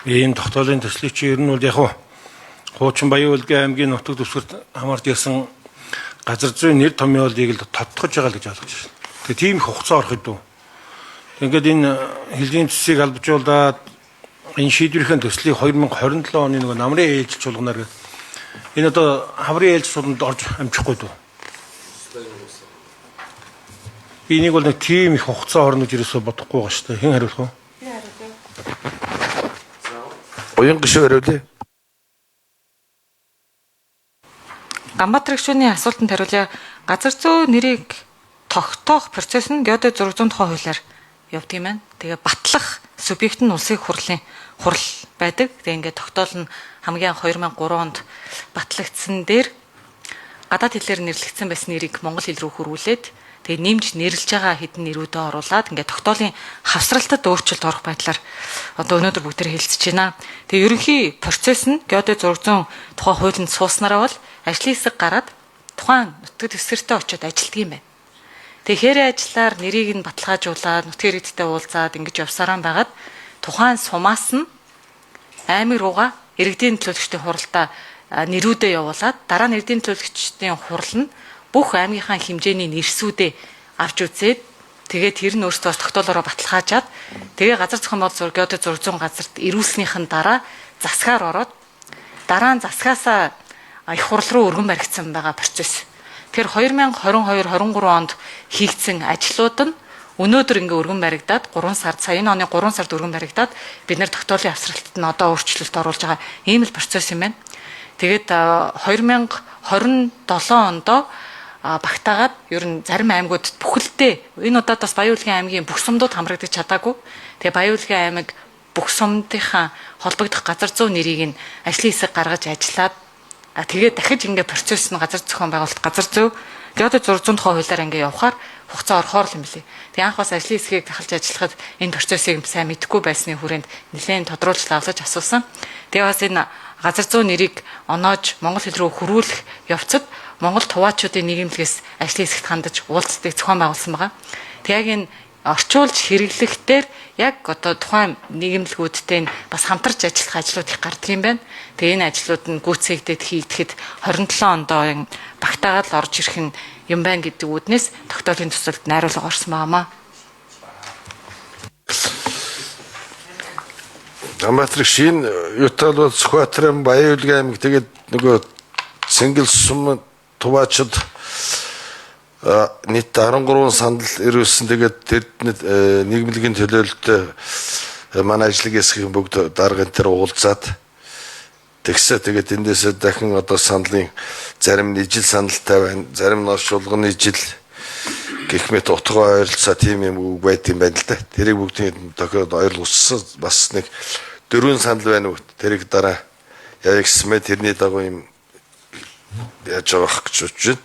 Ийм тогтоолын төслийг чи ер нь бол яг хуучин Баян-Улгийн аймгийн нутаг дэвсгэрт хамаарч ирсэн газар зүйн нэр томьёолыг л тодтогч байгаа л гэж ойлгож байна. Тэгээ тийм их хугацаа орох хэвдүү. Ингээд энэ хэлийн төсвийг албажуулаад энэ шийдвэрийн төслийг 2027 оны нэг намрын ээлжлж болгоноор энэ одоо хаврын ээлжлүүлэнд орж амжихгүй дүү. Би нэг бол нэг тийм их хугацаа орно гэж ерөөсөө бодохгүй байгаа шүү дээ. Хэн хариулах вэ? Би хариулъя. Уян гişүү хариулъя. Ганбаатар гишүүний асуултанд хариулъя. Газар зүй нэрийг тогтоох процесс нь геодез 600 тухай хуулиар явдаг юм байна. Тэгээ батлах субъект нь улсын хурлын хурал байдаг. Тэгээ ингээд тогтоол нь хамгийн анх 2003 онд батлагдсан дээр гадаад хэлээр нэрлэгдсэн байсан нэрийг монгол хэл рүү хөрвүүлээд тэгээ нэмж нэрлэж байгаа хэдэн нэрүүдээ оруулаад ингээд тогтоолын хавсралтад өөрчлөлт орох байдлаар одоо өнөөдөр бүгдээр хэлцэж байна. Тэгээ ерөнхий процесс нь геодез 600 тухай хуулинд сууснараа бол ажлын хэсэг гараад тухайн нутаг дэвсгэртээ очиод ажилтдаг юм байна. Тэгээ хэрэг ажиллаар нэрийг нь баталгаажуулаад нутгийн иргэдтэй уулзаад ингэж явсараа байгаад тухайн сумаас нь аймаг руугаа иргэдийн төлөөлөгчдийн хуралдаа нэрүүдээ явуулаад дараа нь иргэдийн төлөөлөгчдийн хурал нь бүх аймгийнхаа хэмжээний нэрсүүдээ авч үзээд тэгээд тэр нь өөрсдөө тогтоолоороо баталгаажаад тэгээ газар зохион байгуулалт геодез 600 газарт ирүүлснийхэн дараа засгаар ороод дараа нь засгаасаа их хурал руу өргөн баригдсан байгаа процесс. Тэгэхээр 2022-23 онд хийгдсэн ажлууд нь өнөөдөр ингээ өргөн баригдаад 3 сард энэ оны 3 сард өргөн баригдаад бид нэр тогтоолын авсралтад нь одоо өөрчлөлт оруулж байгаа ийм л процесс юм байна. Тэгээд 2027 ондоо багтаагаад ер нь зарим аймагуудад бүхэлдээ энэ удаад бас Баян-Улгийн аймгийн бүх сумдууд хамрагдаж чадаагүй. Тэгээ Баян-Улгийн аймаг бүх сумдынхаа холбогдох газар зүй нэрийг нь ажлын хэсэг гаргаж ажиллаад тэгээд дахиж ингээ процесс нь газар зохион байгуулалт газар зүй геодез 600 тухай хуулиар ингээ явахаар хугацаа орохоор л юм билий. Тэгээ анх бас ажлын хэсгийг дахалж ажиллахад энэ процессыг сайн мэдэхгүй байсны хүрээнд нэлээд тодруулж лавлаж асуусан. Тэгээ бас энэ газар зүй нэрийг оноож монгол хэл рүү хөрвүүлэх явцад монгол туваачуудын нийгэмлэгээс ажлын хэсэгт хандаж уулздаг зохион байгуулсан байгаа. Тэгээ яг энэ орчуулж хэрэглэхдээ яг одоо тухайн нийгэмлэгүүдтэй бас хамтарч ажиллах ажлууд их гардаг юм байна. Тэгээ энэ ажлууд нь гүйцээгдээд хийгдэхэд 27 ондоо багтаагаад л орж ирэх нь юм байна гэдэг үүднээс тогтоолын төсөлд найруулга орсон байнамаа. Ганбаатар гişийн Ютал бол Сүхбаатарын Баян-Улгийн аймаг тэгээд нөгөө Цэнгэл сум Туваачид нийт 13 сандал ирүүлсэн. Тэгээд тэд нийгмийн төлөөлөлтөд манай ажлын хэсгийн бүгд даргын дээр уулзаад тэгсээ тэгээд эндээсээ дахин одоо сандлын зарим нь ижил сандалтай байна, зарим нь шулганы ижил гэх мэт утгаа ойролцоо тийм юм байт юм байна л да. Тэрийг бүгдийг тохиод ойлгуулсан бас нэг 4 сандал байна уу. Тэрийг дараа яг гисмэ тэрний дагуу юм яаж явах гэж бодож байна.